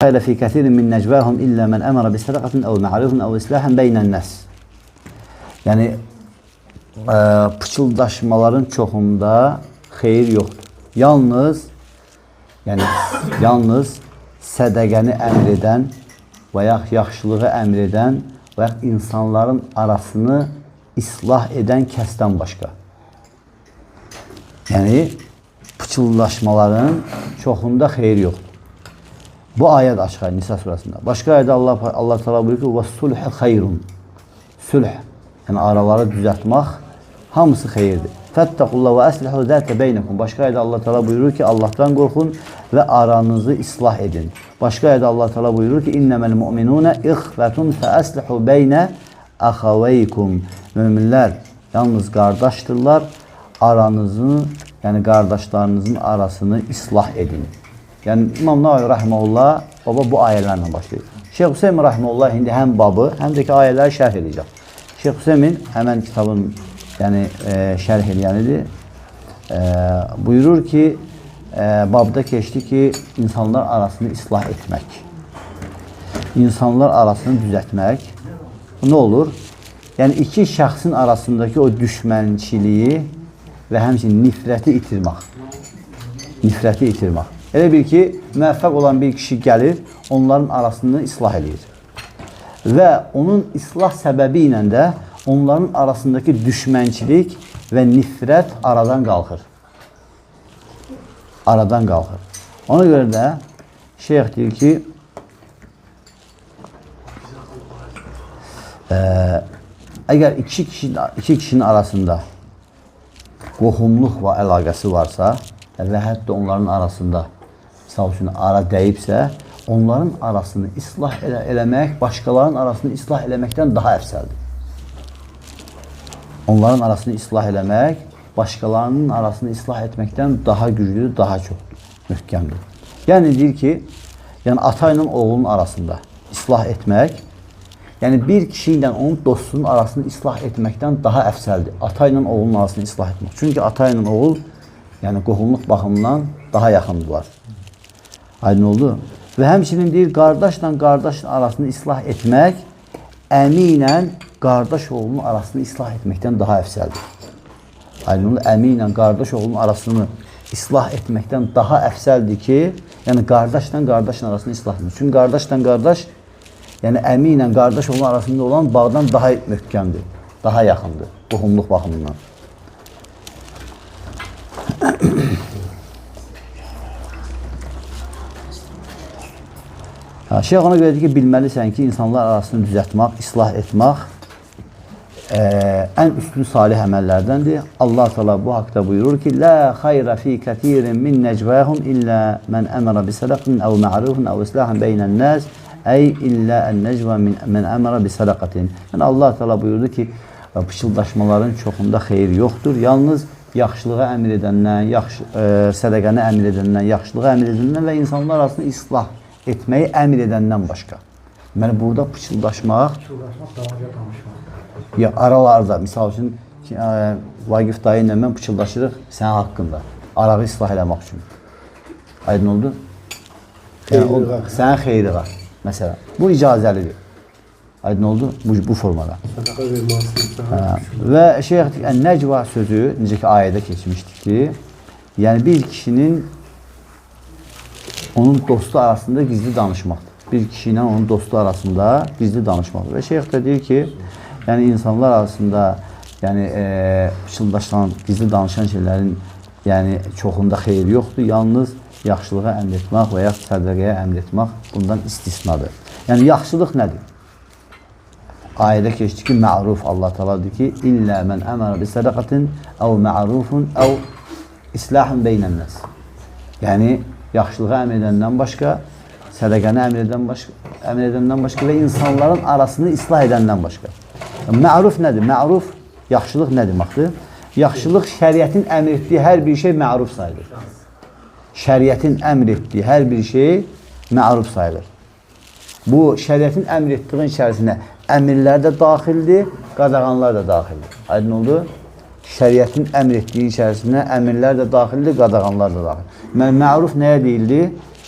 Hayra fi kəsirin min necvahum illə mən əmərə bi sədaqatin əv ma'rufun əv islahan beynən nəs. Yəni, pıçıldaşmaların çoxunda xeyir yoxdur. Yalnız sədəqəni əmr edən və yaxşılığı əmr edən və insanların arasını islah edən kəsdən başqa. Yəni, pıçıldaşmaların çoxunda xeyir yoxdur. Bu ayət açıq Nisa surasında. Başqa ayədə Allah Teala buyurur ki, "Və-sulh xeyrun." Sülh, yəni araları düzəltmək hamısı xeyirdir. "Fəttəqullah və əslihu zətə beynekum." Başqa ayədə Allah Teala buyurur ki, Allahdan qorxun və aranızı islah edin. Başqa ayədə Allah Teala buyurur ki, "İnnemel mu'minuna ixvetun fəəslihu beyne axaveykum." Möminlər yalnız qardaşdırlar. Aranızı, yəni qardaşlarınızın arasını islah edin. Yəni İmam Nawavi rahmeullah baba bu ayələrlə başlayır. Şeyx Hüseyn rahmeullah indi həm babı, həm də ki ayələri şərh edəcək. Şeyx Hüseyn həmən kitabın şərh edənidir. Buyurur ki, babda keçdi ki, insanlar arasını islah etmək. İnsanlar arasını düzəltmək. Nə olur? Yəni iki şəxsin arasındakı o düşmənçiliyi və həmçinin nifrəti itirmək. Nifrəti itirmək. Elə bil ki, müvəffəq olan bir kişi gəlir, onların arasını islah edir. Və onun islah səbəbi ilə də onların arasındakı düşmənçilik və nifrət aradan qalxır. Aradan qalxır. Ona görə də şeyx deyir ki, əgər iki kişinin arasında qohumluq və əlaqəsi varsa və hətta onların arasında misal üçün ara dəyibsə, onların arasını islah eləmək, başqalarının arasını islah eləməkdən daha əfsəldir. Onların arasını islah eləmək, başqalarının arasını islah etməkdən daha güclüdür, daha çoxdur, möhkəmdir. Yəni, deyir ki, ata ilə oğlunun arasında islah etmək, yəni bir kişi ilə onun dostunun arasını islah etməkdən daha əfsəldir. Ata ilə oğlunun arasını islah etmək. Çünki ata ilə oğul, yəni qohumluq baxımından daha yaxındılar. Aydın oldu. Və həmçinin deyir, qardaşla qardaşın arasını islah etmək, əmi ilə qardaş oğlunun arasını islah etməkdən daha əfsəldir. Aydın oldu. Əmi ilə qardaş oğlunun arasını islah etməkdən daha əfsəldir ki, yəni qardaşla qardaşın arasını islah etmək. Çünki qardaşla qardaş, yəni əmi ilə qardaş oğlunun arasında olan bağdan daha möhkəmdir, daha yaxındır, qohumluq baxımından. Şeyx ona görə deyir ki, bilməlisən ki, insanlar arasını düzəltmək, islah etmək ən üstün salih əməllərdəndir. Allah Teala bu haqda buyurur ki, "Lə xayrə fi kəsirin min necvahum illə mən əmərə bi sədaqatin əv ma'rufun əv islahan beynən nəs, əy illə ən-necva mən əmərə bi sədaqatin." Yəni Allah Teala buyurdu ki, pıçıldaşmaların çoxunda xeyir yoxdur. Yalnız yaxşılığa əmr edəndən, sədaqəni əmr edəndən, yaxşılığa əmr edəndən və insanlar arasında islah etməyi əmr edəndən başqa. Yəni, burada pıçıldaşmaq, ya aralarda, misal üçün, Vaqif dayı ilə mən pıçıldaşırıq sənin haqqında, arağı islah eləmək üçün. Aydın oldu? Sənin xeyriğa, məsələn. Bu icazəlidir. Aydın oldu? Bu formada. Və şeyx deyir, nəcva sözü, necə ki, ayədə keçmişdir ki, yəni bir kişinin onun dostu arasında gizli danışmaqdır. Bir kişi ilə onun dostu arasında gizli danışmaqdır. Və şeyx də deyir ki, yəni insanlar arasında pıçıldaşan, gizli danışan şeylərin çoxunda xeyir yoxdur. Yalnız yaxşılığa əmr etmək və ya sədaqəyə əmr etmək bundan istisnadır. Yəni, yaxşılıq nədir? Ayədə keçdi ki, ma'ruf Allah Teala deyir ki, illə mən əmərə bi sədaqatin əv ma'rufun əv islahun beynən nəs. Yəni, yaxşılığa əmr edəndən başqa, sədaqəni əmr edəndən başqa və insanların arasını islah edəndən başqa. Ma'ruf nədir? Ma'ruf, yaxşılıq nə deməkdir? Yaxşılıq şəriətin əmr etdiyi hər bir şey ma'ruf sayılır. Şəriətin əmr etdiyi hər bir şey ma'ruf sayılır. Bu, şəriətin əmr etdiğin içərisində əmirlər də daxildir, qadağanlar da daxildir. Aydın oldu? Şəriətin əmr etdiyi içərisində əmirlər də daxildir, qadağanlar da daxildir. Ma'ruf nəyə deyildi?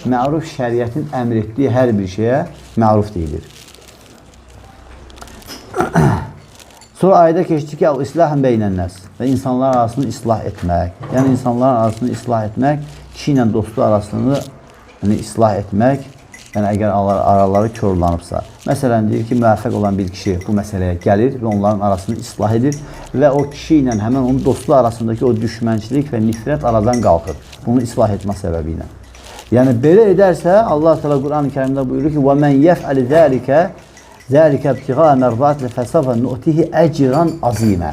Məruf şəriətin əmr etdiyi hər bir şeyə məruf deyilir. Sonra ayədə keçdi ki, "İslahən beynən-nas" və insanlar arasını islah etmək. Yəni insanlar arasını islah etmək, kişi ilə dostu arasını islah etmək. Yəni əgər araları korlanıbsa. Məsələn deyir ki, müvəffəq olan bir kişi bu məsələyə gəlir və onların arasını islah edir və o kişi ilə həmin onun dostu arasındakı o düşmənçilik və nifrət aradan qalxır. Bunu islah etmə səbəbi ilə. Yəni belə edərsə Allah Teala Quran-ı Kərimdə buyurur ki: "Və men yef'al zalika ibtigha merdat fesafa nu'tihi ecran azima."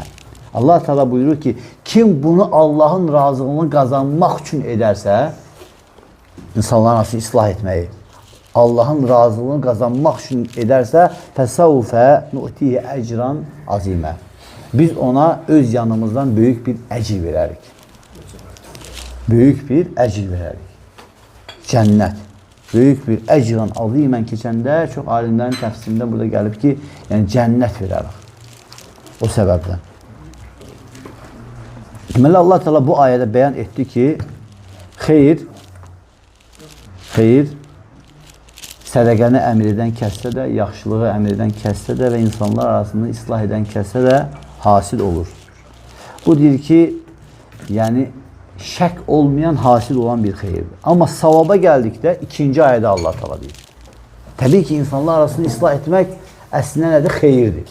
Allah Teala buyurur ki, kim bunu Allahın razılığını qazanmaq üçün edərsə, insanların arasını islah etməyi, Allahın razılığını qazanmaq üçün edərsə, fəsavfə nu'tihi ecran azimə. Biz ona öz yanımızdan böyük bir əcr verərik. Böyük bir əcr verərik. Cənnət. Böyük bir ecran azimən keçəndə çox alimlərin təfsirində burada gəlib ki, yəni cənnət verərik. O səbəbdən. Deməli Allah Teala bu ayədə bəyan etdi ki, xeyr sədəqəni əmr edən kəssə də, yaxşılığı əmr edən kəssə də və insanlar arasında islah edən kəssə də hasil olur. Bu deyir ki, yəni şək olmayan, hasil olan bir xeyirdir. Amma savaba gəldikdə ikinci ayədə Allah Teala deyir. Təbii ki, insanlar arasında islah etmək əslində nədir? Xeyirdir.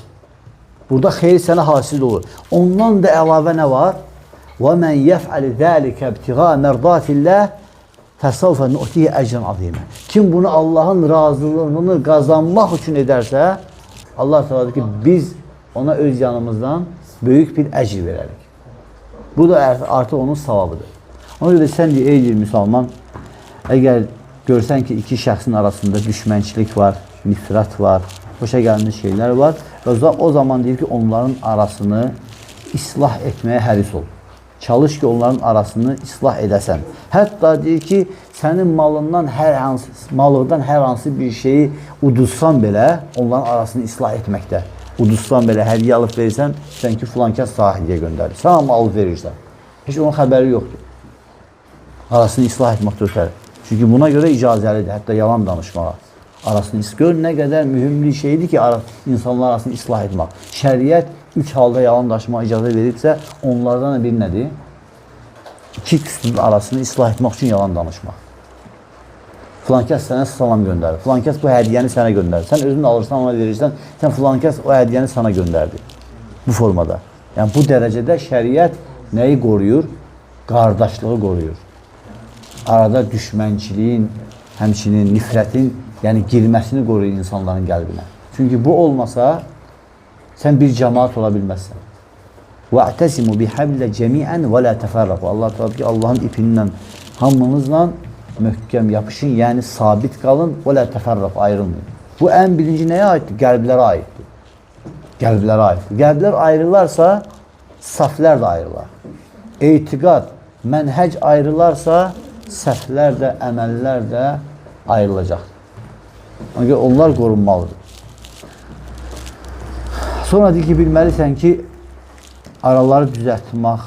Burada xeyir sənə hasil olur. Ondan da əlavə nə var? وَمَنْ يَفْعَلِ ذَٰلِكَ ابْتِغَاءَ مَرْضَاتِ اللّٰهِ فَسَوْفَ نُؤْتِهِ اَجْرًا عَظِيمًا. Kim bunu Allah'ın razılığını kazanmaq üçün edərsə, Allah Teala deyir ki, biz ona öz yanımızdan böyük bir əcr verərik. Bu da artıq onun savabıdır. Ona görə sən deyir, ey müsəlman, əgər görsən ki, iki şəxsin arasında düşmənçilik var, nifrət var, xoşa gəlmiş şeylər var, o zaman deyir ki, onların arasını islah etməyə həris ol. Çalış ki, onların arasını islah edəsən. Hətta deyir ki, sənin malından hər hansı bir şeyi uduzsan belə, onların arasını islah etməkdə. Uduzsan belə, hədiyyə alıb verirsən, sən ki, filan kəs sahidiyə göndərir. Sən amma alıb verirsən. Heç onun xəbəri yoxdur. Arasını islah etməkdə ötər. Çünki buna görə icazəlidir, hətta yalan danışmağa. Arasını gör nə qədər mühüm bir şeydir ki, insanlar arasını islah etmək. Şəriət 3 halda yalan danışmağa icazə verirsə, onlardan bir nədir? İki küsünün arasını islah etmək üçün yalan danışmaq. Filan kəs sənə salam göndərir. Filan kəs bu hədiyyəni sənə göndərir. Sən özün alırsan, ona verirsən, sən filan kəs o hədiyyəni sənə göndərdi. Bu formada. Yəni, bu dərəcədə şəriət nəyi qoruyur? Qardaşlığı qoruyur. Arada düşmənçiliyin, həmçinin nifrətin, yəni girməsini qoruyur insanların qəlbinə. Çünki bu olmasa, sən bir cəmaat ola bilməzsən. وَاَعْتَسِمُوا بِحَبْلَ جَمِيعًا وَلَا تَفَرَّقُوا Allah Teala ki, Allahın ipindən hamınızla möhkəm yapışın, yəni sabit qalın, وَلَا تَفَرَّقُوا ayrılmayın. Bu ən birinci nəyə aiddir? Qəlblərə aiddir. Qəlblərə aiddir. Qəlblər ayrılarsa, saflər də ayrılar. Etiqad, mənhəc ayrılarsa, səhvlər də, əməllər də ayrılacaq. Onlar qorunmalıdır. Sonra deyir ki, bilməlisən ki, araları düzəltmək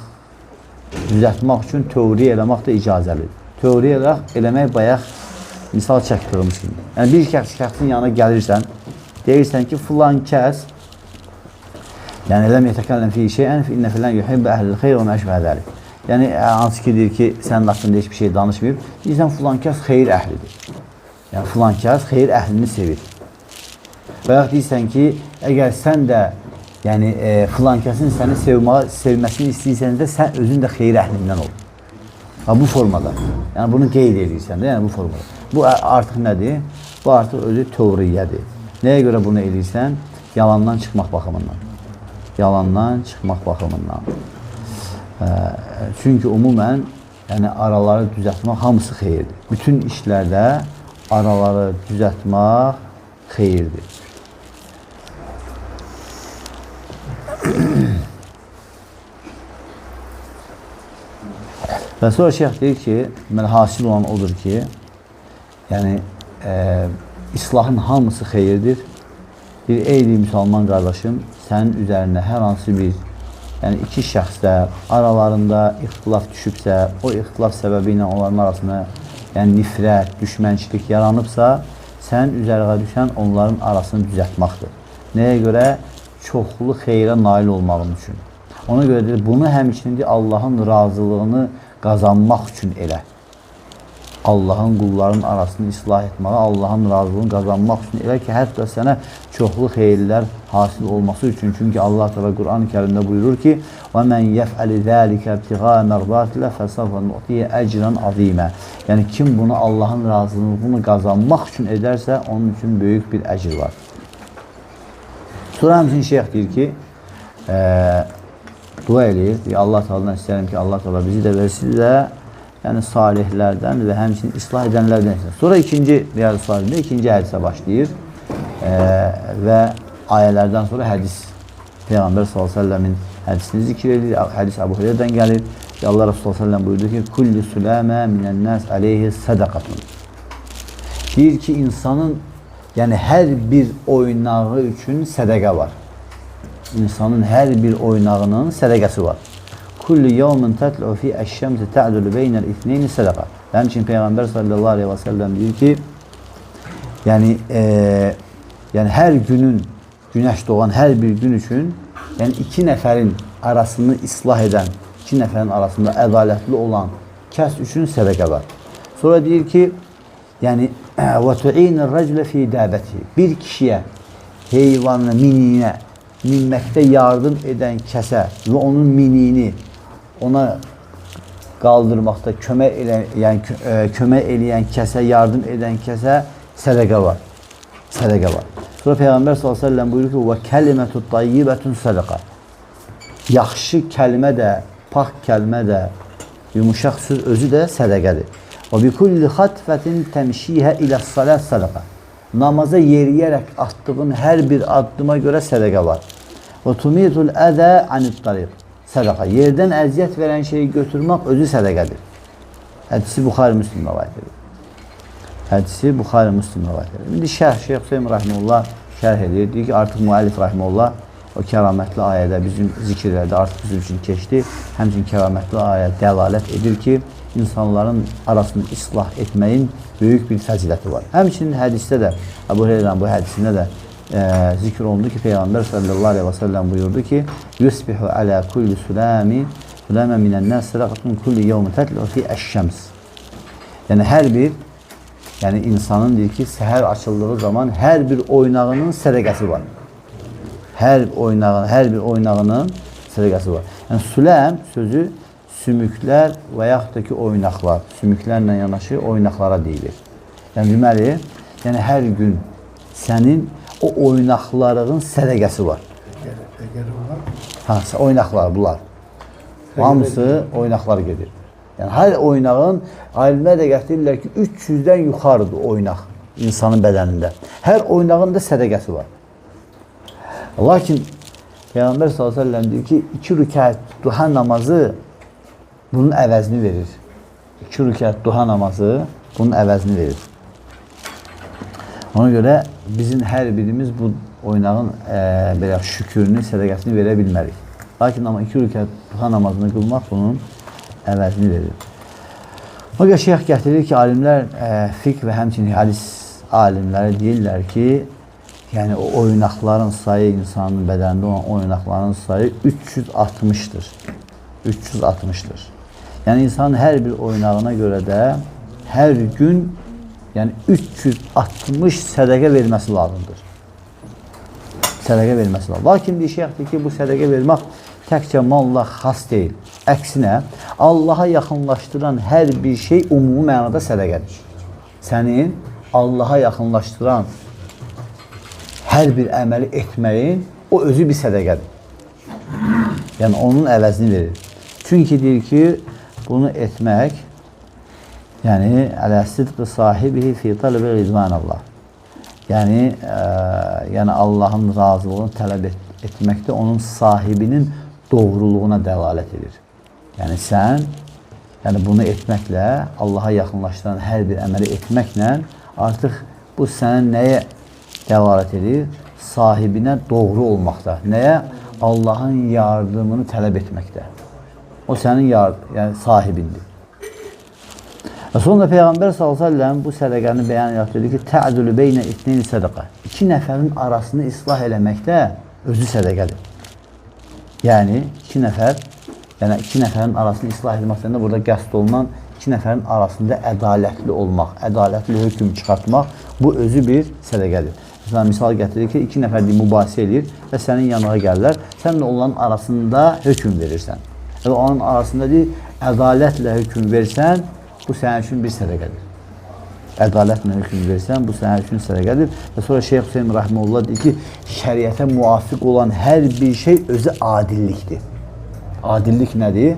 üçün teoriya eləmək də icazəlidir. Teoriya eləmək bayaq misal çəkdirmiş kimi. Yəni, bir şəxsin yanına gəlirsən, deyirsən ki, filan kəs, yəni, eləm yətəkəlləm fi şeyən, fi innə filən yuhibbə əhlil xeyr və məşbə əzəlik. Yəni, hansı ki, deyir ki, sənin haqqında heç bir şey danışmayıb, deyirsən, filan kəs xeyir əhlidir. Yəni, filan kəs xeyir əhlini sevir. Və yaxud deyirsən ki, əgər sən də yəni, filan kəsin səni sevməsini istəyirsən də, sən özün də xeyir əhlindən ol. Bu formada. Yəni, bunu qeyd edirsən də, yəni bu formada. Bu artıq nədir? Bu artıq özü teoriyyədir. Nəyə görə bunu edirsən? Yalandan çıxmaq baxımından. Yalandan çıxmaq baxımından. Çünki umumən, yəni, araları düzəltmək hamısı xeyirdir. Bütün işlərdə araları düzəltmək xeyirdir. Və sonra şeyh deyir ki, hasil olan odur ki, yəni, İslahın hamısı xeyirdir. Bir eyli müsəlman qardaşım, sənin üzərində hər hansı bir, yəni iki şəxsdə aralarında ixtilaf düşübsə, o ixtilaf səbəbi ilə onların arasında yəni nifrət, düşmənçilik yaranıbsa, sən üzərinə düşən onların arasını düzəltməkdir. Nəyə görə? Çoxlu xeyrə nail olmağın üçün. Ona görə deyir, bunu həmçinin Allahın razılığını qazanmaq üçün elə. Allahın qulların arasını islah etməyə, Allahın razılığını qazanmaq üçün elə ki, hətta sənə çoxlu xeyirlər hasil olması üçün. Çünki Allah Teala Quran-ı Kərimdə buyurur ki: "Və men yef'ali zalika ibtigha merdatillah fesawfa nu'tihi ecran azima." Yəni kim bunu Allahın razılığını qazanmaq üçün edərsə, onun üçün böyük bir əcr var. Sonra həmçinin şeyx deyir ki, dua eləyir. Allah Teala'dan istəyirəm ki, Allah Teala bizi də versin də, yəni salihlərdən və həmçinin islah edənlərdən istəyir. Sonra ikinci Riyad-ı Salihində ikinci hədisə başlayır və ayələrdən sonra hədis, Peyğəmbər s.ə.v-in hədisini zikr edir. Hədis Əbu Hüreyrədən gəlir. Allah Resulü s.ə.v buyurdu ki, "Kullu suləmə minən-nəs aleyhi sədaqatun." Deyir ki, insanın yəni hər bir oynağı üçün sədəqə var. İnsanın hər bir oynağının sədəqəsi var. Kullu yawmin tatlu fi ash-shams ta'dulu bayna al-ithnayn sadaqa. Həmçinin Peyğəmbər sallallahu əleyhi və səlləm deyir ki, yəni hər günün günəş doğan hər bir gün üçün, yəni iki nəfərin arasını islah edən, iki nəfərin arasında ədalətli olan kəs üçün sədəqə var. Sonra deyir ki, yəni və tu'inur racula fi dabatihi. Bir kişiyə, heyvanına, miniyinə minməkdə yardım edən kəsə və onun miniyini ona qaldırmaqda kömək eləyən kəsə, yardım edən kəsə sədəqə var. Sədəqə var. Sonra Peyğəmbər s.ə.v buyurur ki, və kəlimətü tayyibətun sədəqə. Yaxşı kəlmə də, pak kəlmə də, yumuşaq söz özü də sədəqədir. Və bi kulli xatfətin təmşihə ilə salət sədəqə. Namaza yeriyərək atdığın hər bir addıma görə sədəqə var. Və tumitul ədə anit tariq. Sədəqə. Yerdən əziyyət verən şeyi götürmək özü sədəqədir. Hədisi Buxari Müslim rivayət edir. Hədisi Buxari Müslim rivayət edir. İndi Şeyx Hüseyn Rahimullah şərh edir. Deyir ki, artıq müəllif Rahimullah o kəramətli ayədə bizim zikirlərdə artıq bizim üçün keçdi. Həmçinin kəramətli ayə dəlalət edir ki, insanların arasını islah etməyin böyük bir fəziləti var. Həmçinin hədisdə də, Əbu Hüreyrənin bu hədisində də zikr olundu ki, Peyğəmbər sallallahu aleyhi və səlləm buyurdu ki, "Yusbihu alə kulli suləmi minən-nəs sədaqatun kulli yawmin tatlu fi ash-shams." Yəni hər bir insanın deyir ki, səhər açıldığı zaman hər bir oynağının sədaqəsi var. Hər bir oynağının sədaqəsi var. Yəni süləm sözü sümüklər və yaxud da ki, oynaqlar, sümüklərlə yanaşı oynaqlara deyilir. Yəni, deməli, hər gün sənin o oynaqlarının sədəqəsi var. Oynaqlar bunlar. Hamısı oynaqlar gedir. Yəni, hər oynağın, alimlər də gətirirlər ki, 300-dən yuxarıdır oynaq insanın bədənində. Hər oynağın da sədəqəsi var. Lakin, Peyğəmbər s.ə.v deyir ki, 2 rükət duha namazı bunun əvəzini verir. 2 rükət duha namazı bunun əvəzini verir. Ona görə bizim hər birimiz bu oynağın belə şükürünü, sədəqəsini verə bilmərik. Lakin amma 2 rükət duha namazını qılmaq bunun əvəzini verir. O görə şeyx gətirir ki, alimlər, fiqh və həmçinin hadis alimləri deyirlər ki, yəni o oynaqların sayı, insanın bədənində olan oynaqların sayı 360-dır. 360-dır. Yəni insanın hər bir oynağına görə də hər gün 360 sədəqə verməsi lazımdır. Sədəqə verməsi lazımdır. Lakin bir şeyxdir ki, bu sədəqə vermək təkcə malla xas deyil. Əksinə, Allaha yaxınlaşdıran hər bir şey ümumi mənada sədəqədir. Sənin Allaha yaxınlaşdıran hər bir əməli etməyin, o özü bir sədəqədir. Yəni, onun əvəzini verir. Çünki deyir ki, bunu etmək, yəni, ələ-sidqi sahibihi fi tələbə rizvanallah. Yəni, Allahın razılığını tələb etməkdə onun sahibinin doğruluğuna dəlalət edir. Yəni, sən bunu etməklə, Allaha yaxınlaşdıran hər bir əməli etməklə artıq bu sənin nəyə dəlalət edir? Sahibinə doğru olmaqda. Nəyə? Allahın yardımını tələb etməkdə. O sənin sahibindir. Və sonra Peyğəmbər s.ə.v bu sədəqəni bəyan etdi ki, tə'dülü beynə itneyni sədəqə. İki nəfərin arasını islah eləməkdə özü sədəqədir. Yəni, iki nəfərin arasını islah edilməkdə burada qəsd olunan iki nəfərin arasında ədalətli olmaq, ədalətli hökm çıxartmaq, bu özü bir sədəqədir. Mesela misal gətirir ki, iki nəfər mübahisə edir və sənin yanına gəlirlər, sən də onların arasında hökm verirsən. Və onun arasında deyil, ədalətlə hökm versən, bu sənin üçün bir sədəqədir. Ədalətlə hökm versən, bu sənin üçün sədəqədir. Və sonra Şeyx Hüseyin Rəhməlullah deyir ki, şəriətə müvafiq olan hər bir şey özü adillikdir. Adillik nədir?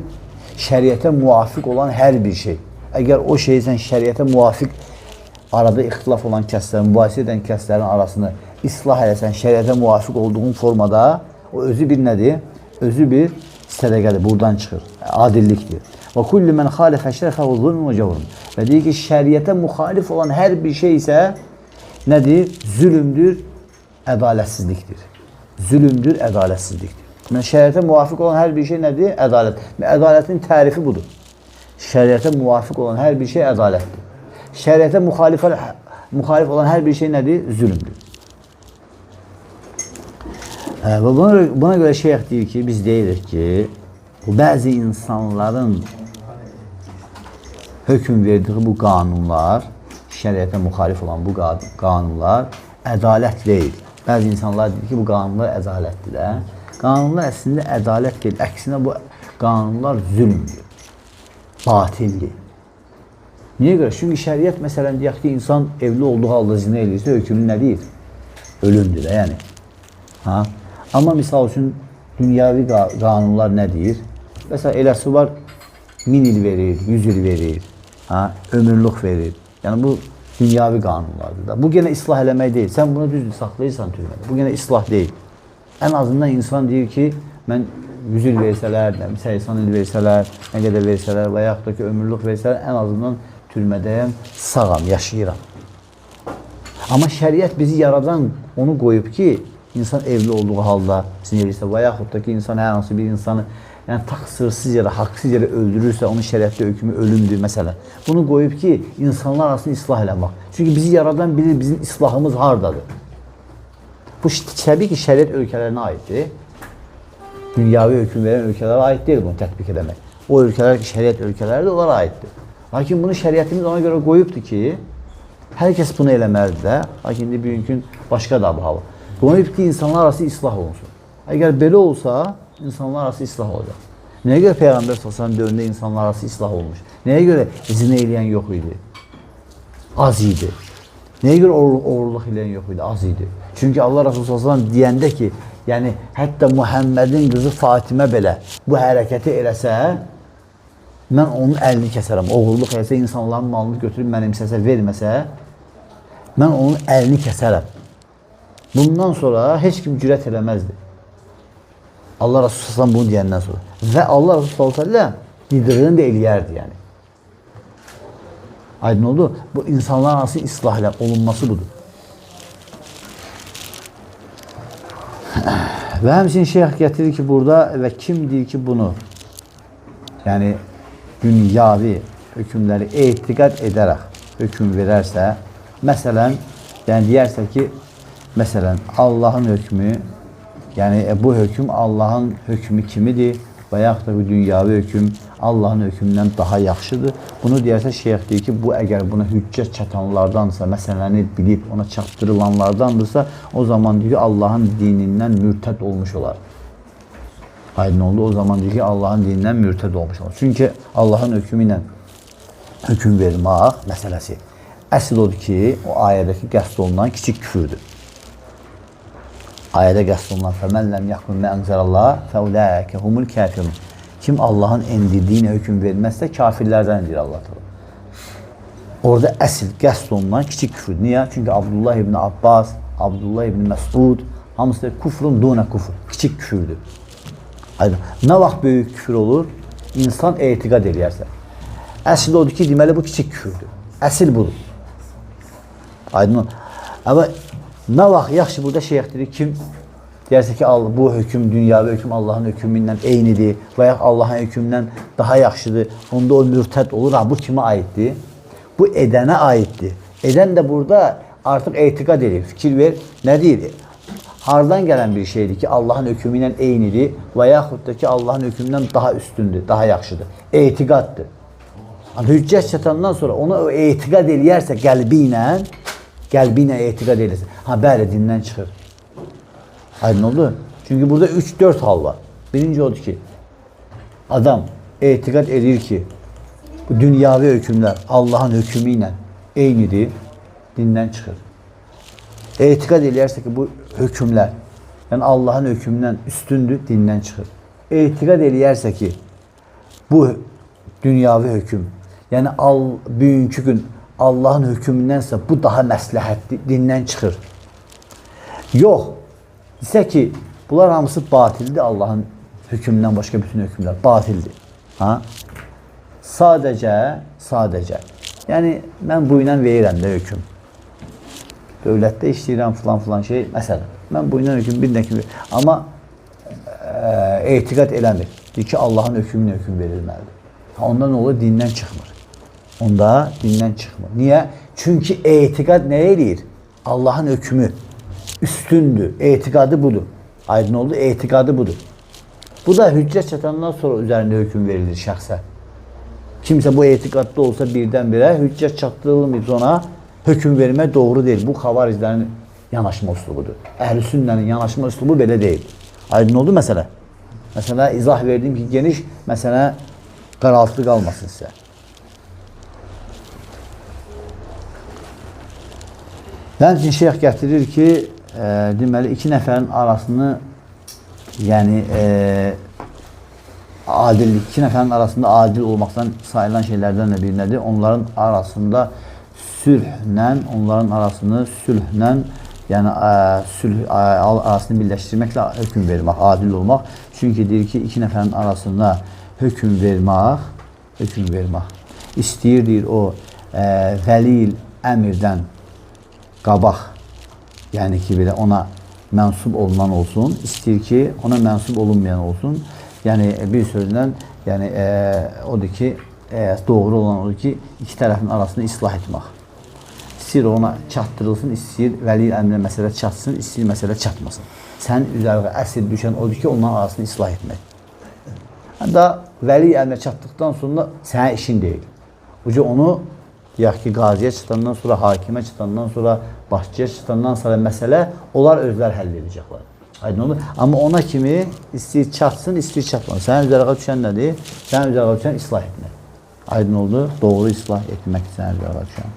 Şəriətə müvafiq olan hər bir şey. Əgər o şeyi sən şəriətə müvafiq arada ixtilaf olan kəslərin, mübahisə edən kəslərin arasını islah eləsən, şəriətə müvafiq olduğun formada, o özü bir nədir? Özü bir sədəqədir, buradan çıxır. Adillikdir. Və kullu men xalifə şərəfəhu zulm və cəvrun. Və deyir ki, şəriətə müxalif olan hər bir şey isə nədir? Zülümdür, ədalətsizlikdir. Zülümdür, ədalətsizlikdir. Yəni, şəriətə müvafiq olan hər bir şey nədir? Ədalət. Ədalətin tərifi budur. Şəriətə müvafiq olan hər bir şey ədalətdir. Şəriətə müxalif olan hər bir şey nədir? Zülümdür. Və buna görə şeyx deyir ki, biz deyirik ki, bəzi insanların hökm verdiyi bu qanunlar, şəriətə müxalif olan bu qanunlar ədalət deyil. Bəzi insanlar deyir ki, bu qanunlar ədalətdir. Qanunlar əslində ədalət deyil. Əksinə bu qanunlar zülmdür, batildir. Niyə görə? Çünki şəriət məsələn deyək ki, insan evli olduğu halda zina edirsə, hökmü nə deyir? Ölümdür, yəni. Amma misal üçün, dünyavi qanunlar nə deyir? Məsələn, eləsi var, 1000 il verir, 100 il verir, ömürlük verir. Yəni, bu dünyavi qanunlardır da. Bu genə islah eləmək deyil. Sən bunu düzdür saxlayırsan türmədə. Bu genə islah deyil. Ən azından insan deyir ki, mən 100 il versələr, 80 il versələr, nə qədər versələr və yaxud da ki, ömürlük versələr, ən azından türmədəyəm, sağam, yaşayıram. Amma şəriət bizi yaradan onu qoyub ki, insan evli olduğu halda zina edirsə və yaxud da ki, insan hər hansı bir insanı təqsirsіз yerə, haqsız yerə öldürürsə, onun şəriətdə hökmü ölümdür, məsələn. Bunu qoyub ki, insanlar arasını islah eləmək. Çünki bizi yaradan bilir, bizim islahımız haradadır. Bu, təbii ki, şəriət ölkələrinə aiddir. Dünyavi hökm verən ölkələrə aid deyil bunu tətbiq edəmək. O ölkələr ki, şəriət ölkələrdir, onlara aiddir. Lakin bunu şəriətimiz ona görə qoyubdur ki, hər kəs bunu eləməlidir də. Lakin indi bugünkü başqa da bu hava. Qoyub ki, insanlar arası islah olunsun. Əgər belə olsa, insanlar arası islah olacaq. Nəyə görə Peyğəmbər s.ə.v dövründə insanlar arası islah olmuş? Nəyə görə zina eləyən yox idi? Az idi. Nəyə görə oğurluq eləyən yox idi? Az idi. Çünki Allah Rasulü s.ə.v deyəndə ki, yəni hətta Muhammedin qızı Fatimə belə bu hərəkəti eləsə, mən onun əlini kəsərəm. Oğurluq eləsə, insanların malını götürüb mənimsəsə, verməsə, mən onun əlini kəsərəm. Bundan sonra heç kim cürət eləməzdi. Allah Resulü s.ə.v bunu deyəndən sonra. Və Allah Resulü s.ə.v didirini də eləyərdi, yəni. Aydın oldu. Bu insanlar arası islah olunması budur. Və həmçinin şeyx gətirir ki, burada və kim deyir ki, bunu, yəni dünyavi hökmləri etiqad edərək hökm verərsə, məsələn, yəni deyərsə ki, məsələn, Allahın hökmü, yəni bu hökm Allahın hökmü kimidir və yaxud da bu dünyavi hökm Allahın hökmündən daha yaxşıdır. Bunu deyərsə, şeyx deyir ki, bu əgər buna hüccət çatanlardansa, məsələni bilib ona çatdırılanlardandırsa, o zaman deyir ki, Allahın dinindən mürtəd olmuş olar. Aydın oldu, o zaman deyir ki, Allahın dinindən mürtəd olmuş olar. Çünki Allahın hökmü ilə hökm vermək məsələsi əsl odur ki, o ayədəki qəsd olunan kiçik küfürdür. Ayədə qəsd olunan فَمَنْ لَمْ يَحْكُمْ مَا أَنْزَلَ اللّٰهُ فَاُولَٰئِكَ هُمُ الْكَافِرُونَ. Kim Allahın endirdiyinə hökm verməzsə, kafirlərdən deyir Allah təala. Orada əsl qəsd olunan kiçik küfürdür. Niyə? Çünki Abdullah ibn Abbas, Abdullah ibn Məsud hamısı da küfrün duna küfür, kiçik küfürdür. Aydın. Nə vaxt böyük küfür olur? İnsan etiqad eləyərsə. Əsl odur ki, deməli bu kiçik küfürdür. Əsl budur. Aydın. Amma nə vaxt yaxşı burada şeyx deyir, kim deyərsə ki, bu hökm, dünyavi hökm Allahın hökmündən eynidir və ya Allahın hökmündən daha yaxşıdır, onda o mürtəd olur. Bu kimə aiddir? Bu edənə aiddir. Edən də burada artıq etiqad edir, fikir ver. Nə deyir? Hardan gələn bir şeydir ki, Allahın hökmü ilə eynidir və yaxud da ki, Allahın hökmündən daha üstündür, daha yaxşıdır. Etiqaddır. Hüccət çatandan sonra ona etiqad eləyərsə qəlbi ilə etiqad eləyərsə, bəli, dindən çıxır. Aydın oldu? Çünki burada 3-4 hal var. Birinci odur ki, adam etiqad edir ki, bu dünyavi hökmlər Allahın hökmü ilə eynidir, dindən çıxır. Etiqad eləyərsə ki, bu hökmlər, yəni Allahın hökmündən üstündür, dindən çıxır. Etiqad eləyərsə ki, bu dünyavi hökm, yəni bugünkü gün Allahın hökmündənsə bu daha məsləhətli, dindən çıxır. Yox, desə ki, bunlar hamısı batildir, Allahın hökmündən başqa bütün hökmlər batildir. Sadəcə, yəni mən bu ilə verirəm də hökm. Dövlətdə işləyirəm filan şey, məsələn, mən bu ilə hökm bir kimi, amma etiqad eləmir. Deyir ki, Allahın hökmünə hökm verilməlidir. Onda nə olur? Dindən çıxmır. Onda dindən çıxmır. Niyə? Çünki etiqad nə eləyir? Allahın hökmü üstündür. Etiqadı budur. Aydın oldu? Etiqadı budur. Bu da hüccət çatandan sonra üzərində hökm verilir şəxsə. Kimsə bu etiqadda olsa birdən-birə hüccət çatdırılmır ona hökm vermək doğru deyil. Bu xavariclərin yanaşma üslubudur. Əhl-i sünnənin yanaşma üslubu belə deyil. Aydın oldu məsələ? Məsələ izah verdim ki, geniş məsələ qaraltılı qalmasın sizə. Həmçinin şeyx gətirir ki, deməli, iki nəfərin arasını, yəni adillik, iki nəfərin arasında adil olmaqdan sayılan şeylərdən də bir nədir? Onların arasında sülhlə, yəni sülh arasını birləşdirməklə hökm vermək, adil olmaq. Çünki deyir ki, iki nəfərin arasında hökm vermək. İstəyir, deyir, o vəli-il əmirdən qabaq, yəni ki, belə ona mənsub olunan olsun, istəyir ki, ona mənsub olunmayan olsun. Yəni, bir sözlə, yəni, odur ki, doğru olan odur ki, iki tərəfin arasını islah etmək. İstəyir ona çatdırılsın, istəyir vəli-il əmrə məsələ çatsın, istəyir məsələ çatmasın. Sənin üzərinə əsir düşən odur ki, onların arasını islah etmək. Hətta vəli-il əmrə çatdıqdan sonra sənin işin deyil. Uca onu, deyək ki, qaziyə çıtandan sonra, hakimə çıtandan sonra, başçıya çıtandan sonra məsələ, onlar özlər həll edəcəklər. Aydın olur. Amma ona kimi istəyir çatsın, istəyir çatmasın. Sənin üzərinə düşən nədir? Sənin üzərinə düşən islah etmək. Aydın oldu. Doğru islah etmək sənin üzərinə düşən.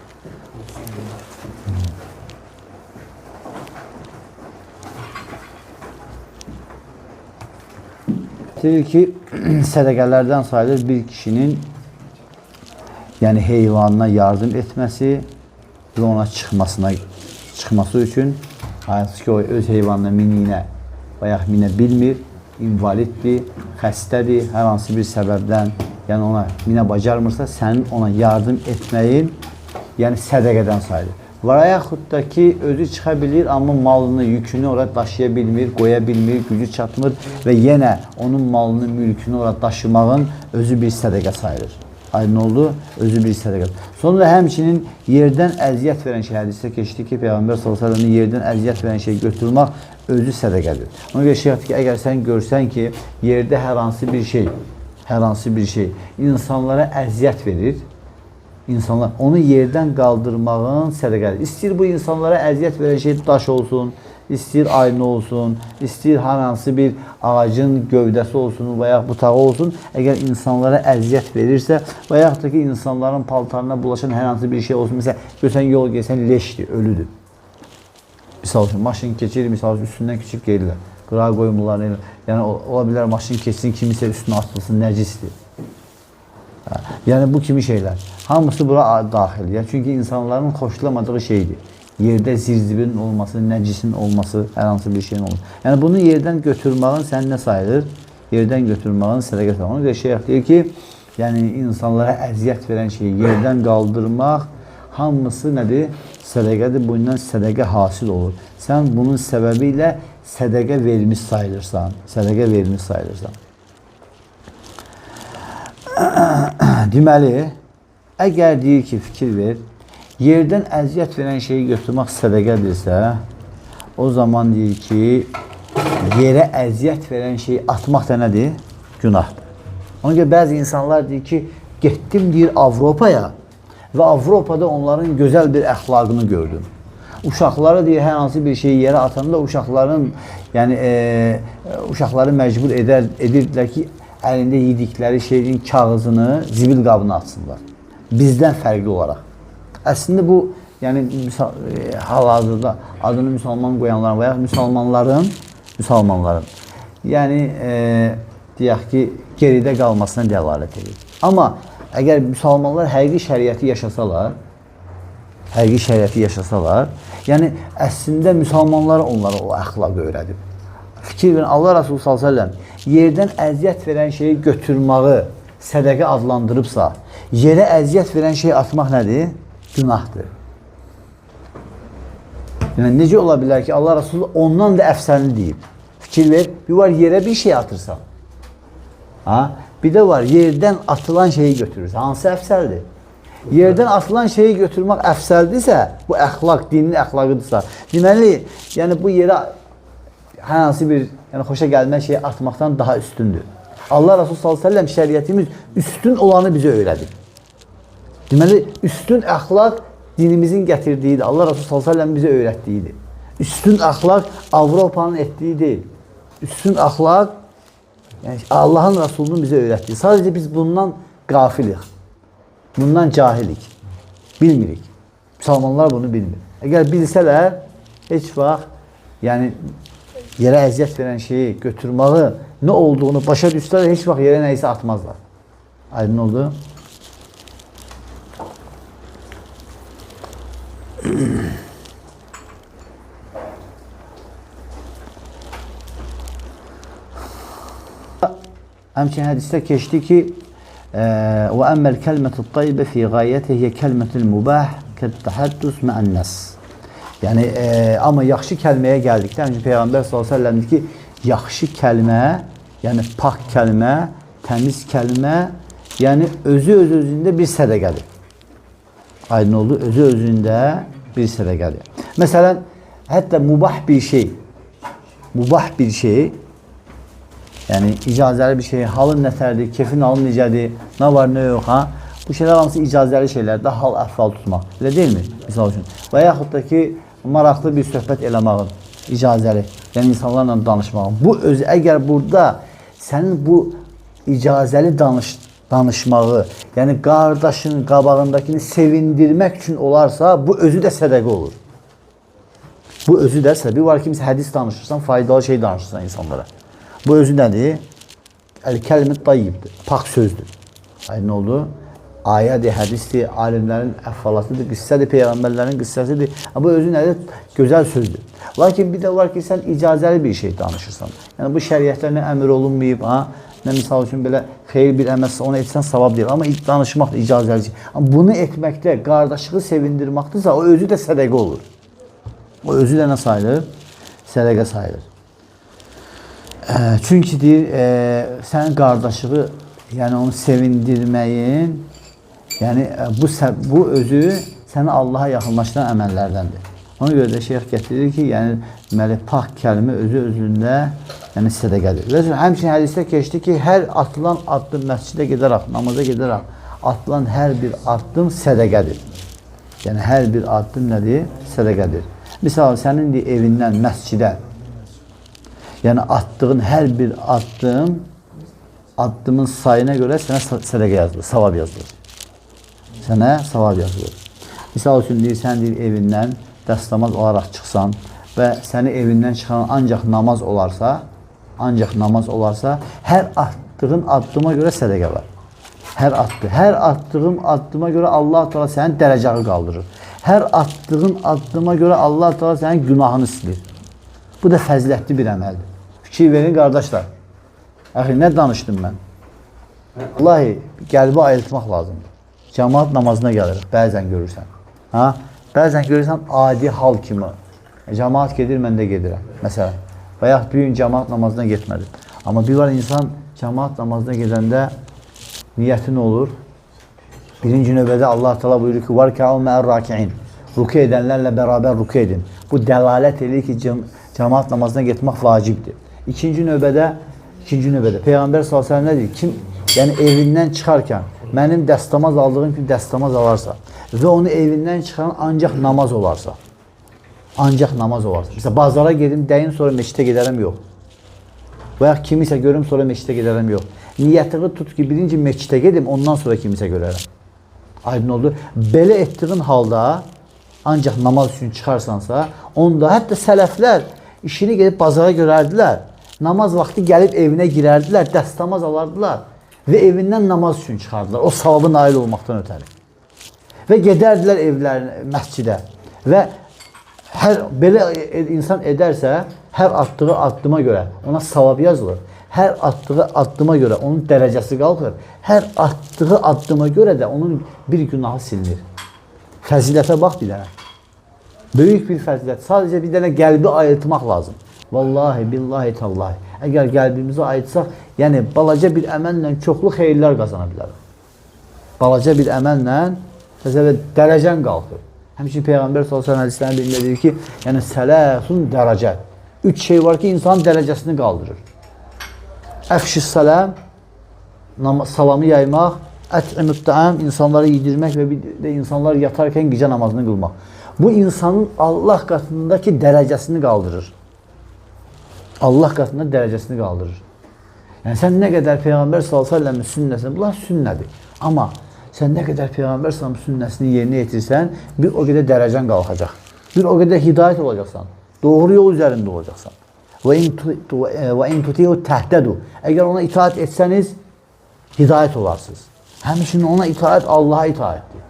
Deyir ki, sədəqələrdən sayılır bir kişinin yəni heyvanına yardım etməsi və ona çıxması üçün hansı ki, o öz heyvanına miniyinə və yaxud minə bilmir, invaliddir, xəstədir, hər hansı bir səbəbdən, yəni ona minə bacarmırsa, sənin ona yardım etməyin, yəni sədəqədən sayılır. Və yaxud da ki, özü çıxa bilir, amma malını, yükünü oraya daşıya bilmir, qoya bilmir, gücü çatmır və yenə onun malını, mülkünü oraya daşımağın özü bir sədəqə sayılır. Aydın oldu, özü bir sədəqə. Sonra həmçinin yerdən əziyyət verən şey, hədisdə keçdi ki, Peyğəmbər s.ə.v yerdən əziyyət verən şeyi götürmək özü sədəqədir. Ona görə şeyh ki, əgər sən görsən ki, yerdə hər hansı bir şey insanlara əziyyət verir, İnsanlar onu yerdən qaldırmağın sədəqədir. İstəyir bu insanlara əziyyət verən şey daş olsun, istəyir ayna olsun, istəyir hər hansı bir ağacın gövdəsi olsun və yaxud butağı olsun. Əgər insanlara əziyyət verirsə və yaxud da ki, insanların paltarına bulaşan hər hansı bir şey olsun. Məsələn, görsən yol gəlsən leşdir, ölüdür. Misal üçün, maşın keçir, misal üçün, üstündən keçib gelirlər. Qırağa qoymurlar, yəni ola bilər maşın keçsin, kimisə üstünə atılsın, nəcisdir. Yəni bu kimi şeylər. Hamısı bura daxil. Çünki insanların xoşlamadığı şeydir. Yerdə zirzibin olması, nəcisin olması, hər hansı bir şeyin olması. Yəni bunu yerdən götürmağın sən nə sayılır? Yerdən götürmağın sədəqə sayılır. Ona görə şeyh deyir ki, yəni insanlara əziyyət verən şeyi yerdən qaldırmaq hamısı nədir? Sədəqədir. Bundan sədəqə hasil olur. Sən bunun səbəbi ilə sədəqə vermiş sayılırsan. Sədəqə vermiş sayılırsan. Deməli, Əgər deyir ki, fikir ver, yerdən əziyyət verən şeyi götürmək sədəqədirsə, o zaman deyir ki, yerə əziyyət verən şeyi atmaq da nədir? Günahdır. Ona görə bəzi insanlar deyir ki, getdim deyir Avropaya və Avropada onların gözəl bir əxlaqını gördüm. Uşaqları deyir, hər hansı bir şeyi yerə atanda uşaqların, yəni uşaqları məcbur edirdilər ki, əlində yedikləri şeyin kağızını zibil qabına atsınlar. Bizdən fərqli olaraq. Əslində bu, yəni hal-hazırda adını müsəlman qoyanların və ya müsəlmanların, yəni deyək ki, geridə qalmasına dəlalət edir. Amma əgər müsəlmanlar həqiqi şəriəti yaşasalar, yəni əslində müsəlmanlar onlara o əxlaqı öyrədib. Fikir verin, Allah Resulü s.ə.v yerdən əziyyət verən şeyi götürməyi sədəqə adlandırıbsa, yerə əziyyət verən şeyi atmaq nədir? Günahdır. Yəni, necə ola bilər ki, Allah Resulü ondan da əfsəlini deyib. Fikir ver, bir var yerə bir şey atırsan. Bir də var, yerdən atılan şeyi götürürsən. Hansı əfsəldir? Yerdən atılan şeyi götürmək əfsəldirsə, bu əxlaq, dinin əxlaqıdırsa, deməli, yəni bu yerə hər hansı bir xoşa gəlmə şeyi atmaqdan daha üstündür. Allah Resulü s.ə.v şəriətimiz üstün olanı bizə öyrədir. Deməli, üstün əxlaq dinimizin gətirdiyidir. Allah Resulü s.ə.v bizə öyrətdiyidir. Üstün əxlaq Avropanın etdiyi deyil. Üstün əxlaq Allahın Resulünün bizə öyrətdiyi. Sadəcə biz bundan qafilik. Bundan cahilik. Bilmirik. Müsəlmanlar bunu bilmir. Əgər bilsələr, heç vaxt yəni yerə əziyyət verən şeyi götürməyi, nə olduğunu başa düşsələr, heç vaxt yerə nəyisə atmazlar. Aydın oldu? Həmçinin hədisdə keçdi ki, وَأَمَّا الْكَلْمَةُ الطَّيِّبَةِ فِي غَايَتِهِ هِيَ كَلْمَةُ الْمُبَاحِ كَالتَّحَدُّثِ مَعَ النَّاسِ. Yəni, amma yaxşı kəlməyə gəldikdə, Peyğəmbər s.ə.v deyir ki, yaxşı kəlmə, yəni pak kəlmə, təmiz kəlmə, yəni özü-özündə bir sədəqədir. Aydın oldu, özü-özündə bir sədəqədir. Məsələn, hətta mübah bir şey, yəni icazəli bir şey, halın nətərdir, kefin halın necədir, nə var, nə yox, bu şeylər hamısı icazəli şeylərdir, hal əhval tutmaq, elə deyilmi? Misal üçün. Və yaxud da ki, maraqlı bir söhbət eləmağın, icazəli, yəni insanlarla danışmağın. Bu özü, əgər burada sənin bu icazəli danışmağı, yəni qardaşın qabağındakini sevindirmək üçün olarsa, bu özü də sədəqə olur. Bu özü də sədəqə. Bir var kimsə hədis danışırsan, faydalı şey danışırsan insanlara. Bu özü nədir? Əl-kəlmət tayyibdir, pak sözdür. Aydın oldu? Ayədir, hədisdir, alimlərin əhvalatıdır, qissədir, peyğəmbərlərin qissəsidir. Bu özü nədir? Gözəl sözdür. Lakin bir də var ki, sən icazəli bir şey danışırsan. Yəni, bu şəriətlərlə əmr olunmayıb, nə misal üçün belə xeyir bir əməlsə, onu etsən savab deyil. Amma danışmaq da icazəli şey. Amma bunu etməkdə, qardaşlığı sevindirməkdirsə, o özü də sədəqə olur. O özü də nə sayılır? Sədəqə sayılır. Çünki deyir, sənin qardaşlığı, yəni onu sevindirməyin, yəni bu özü səni Allaha yaxınlaşdıran əməllərdəndir. Ona görə də şeyx gətirir ki, yəni pak kəlmə özü-özündə sədəqədir. Həmçinin hədisdə keçdi ki, hər atılan addım məscidə gedərək, namaza gedərək, atılan hər bir addım sədəqədir. Yəni hər bir addım nədir? Sədəqədir. Misal, sənin evindən məscidə, yəni atdığın hər bir addımın sayına görə sənə sədəqə yazılır, savab yazılır. Sənə savab yazılır. Misal üçün sən evindən dəstəmaz olaraq çıxsan və səni evindən çıxan ancaq namaz olarsa, hər attığın addıma görə sədəqə var. Hər attığın addıma görə Allah Teala sənin dərəcəni qaldırır. Hər attığın addıma görə Allah Teala sənin günahını silir. Bu da fəzilətli bir əməldir. Fikir verin, qardaşlar. Əxi, nə danışdım mən? Vallahi, qəlbi ayıltmaq lazımdır. Cəmaat namazına gəlirik, bəzən görürsən. Bəzən görürsən, adi hal kimi. Cəmaat gedir, mən də gedirəm. Məsələn, və yaxud bir gün cəmaat namazına getmədim. Amma bir var insan cəmaat namazına gedəndə niyyəti nə olur? Birinci növbədə Allah Teala buyurur ki, "Varka'u ma'ar raki'in." Ruku edənlərlə bərabər ruku edin. Bu dəlalət edir ki, cemaat namazına getmək vacibdir. İkinci növbədə Peyğəmbər sallallahu əleyhi və səlləm nə deyir? Kim yəni evindən çıxarkən mənim dəstəmaz aldığım kimi dəstəmaz alarsa və onu evindən çıxaran ancaq namaz olarsa. Ancaq namaz olarsa. Məsələn, bazara gedim, dəyin sonra meçidə gedərəm, yox. Və ya kimisə görüm, sonra meçidə gedərəm, yox. Niyyətini tut ki, birinci meçidə gedim, ondan sonra kimisə görərəm. Aydın oldu. Belə etdiğin halda ancaq namaz üçün çıxarsansa, onda hətta sələflər işini gedib bazara görərdilər. Namaz vaxtı gəlib evinə girərdilər, dəstəmaz alardılar və evindən namaz üçün çıxardılar. O savabı nail olmaqdan ötəri. Və gedərdilər evlərinə, məscidə. Və belə insan edərsə, hər atdığı addıma görə ona savab yazılır. Hər atdığı addıma görə onun dərəcəsi qalxır. Hər atdığı addıma görə də onun bir günahı silinir. Fəzilətə bax bir dənə. Böyük bir fəzilət. Sadəcə bir dənə qəlbi ayıltmaq lazım. Vallahi, billahi, tallahi. Əgər qəlbimizi ayıtsaq, yəni balaca bir əməllə çoxlu xeyirlər qazana bilərik. Balaca bir əməllə dərəcən qalxır. Həmçinin Peyğəmbər sallallahu əleyhi və səlləm hədislərində deyir ki, yəni sələsun dərəcət. 3 şey var ki, insanın dərəcəsini qaldırır. Əfşis salam, salamı yaymaq, ət'imut ta'am, insanları yedirmək və bir də insanlar yatarkən gecə namazını qılmaq. Bu insanın Allah qatındakı dərəcəsini qaldırır. Allah qatında dərəcəsini qaldırır. Yəni sən nə qədər Peyğəmbər sallallahu əleyhi və səlləmin sünnəsini, bunlar sünnədir. Amma sən nə qədər Peyğəmbər sallallahu əleyhi və səlləmin sünnəsini yerinə yetirsən, bir o qədər dərəcən qalxacaq. Bir o qədər hidayət olacaqsan. Doğru yol üzərində olacaqsan. Və in tuti'u təhtədu. Əgər ona itaat etsəniz, hidayət olarsınız. Həmçinin ona itaat Allaha itaatdir.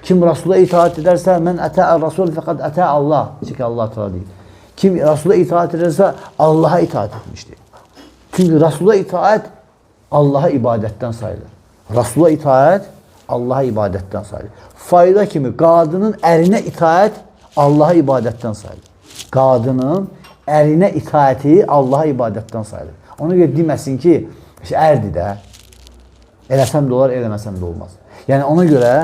Kim Rasula itaat edərsə, mən ətə'ə Rasul fəqad ətə Allah. Çünki Allah Teala deyir. Kim Rasula itaat edərsə, Allaha itaat etmişdir. Çünki Rasula itaat Allaha ibadətdən sayılır. Rasula itaat Allaha ibadətdən sayılır. Fayda kimi qadının ərinə itaat Allaha ibadətdən sayılır. Qadının ərinə itaati Allaha ibadətdən sayılır. Ona görə deməsin ki, ərdir də, eləsəm də olar, eləməsəm də olmaz. Yəni ona görə,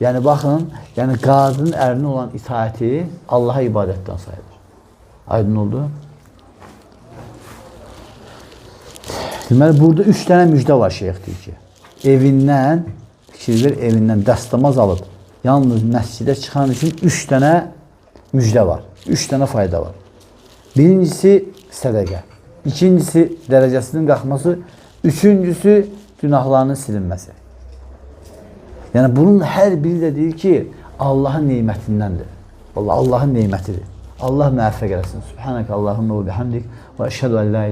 yəni baxın, yəni qadının ərinə olan itaati Allaha ibadətdən sayılır. Aydın oldu? Deməli, burada 3 dənə müjdə var şeyx deyir ki, evindən, fikir ver, evindən dəstəmaz alıb, yalnız məscidə çıxan üçün 3 dənə müjdə var, 3 dənə fayda var. Birincisi sədəqə, ikincisi dərəcəsinin qalxması, üçüncüsü günahlarının silinməsi. Yəni bunun hər biri də deyir ki, Allahın neymətindəndir. Vallahi Allahın neymətidir. Allah müvəffəq eləsin. Subhanək Allahümə və bihamdik və əşhədu ən la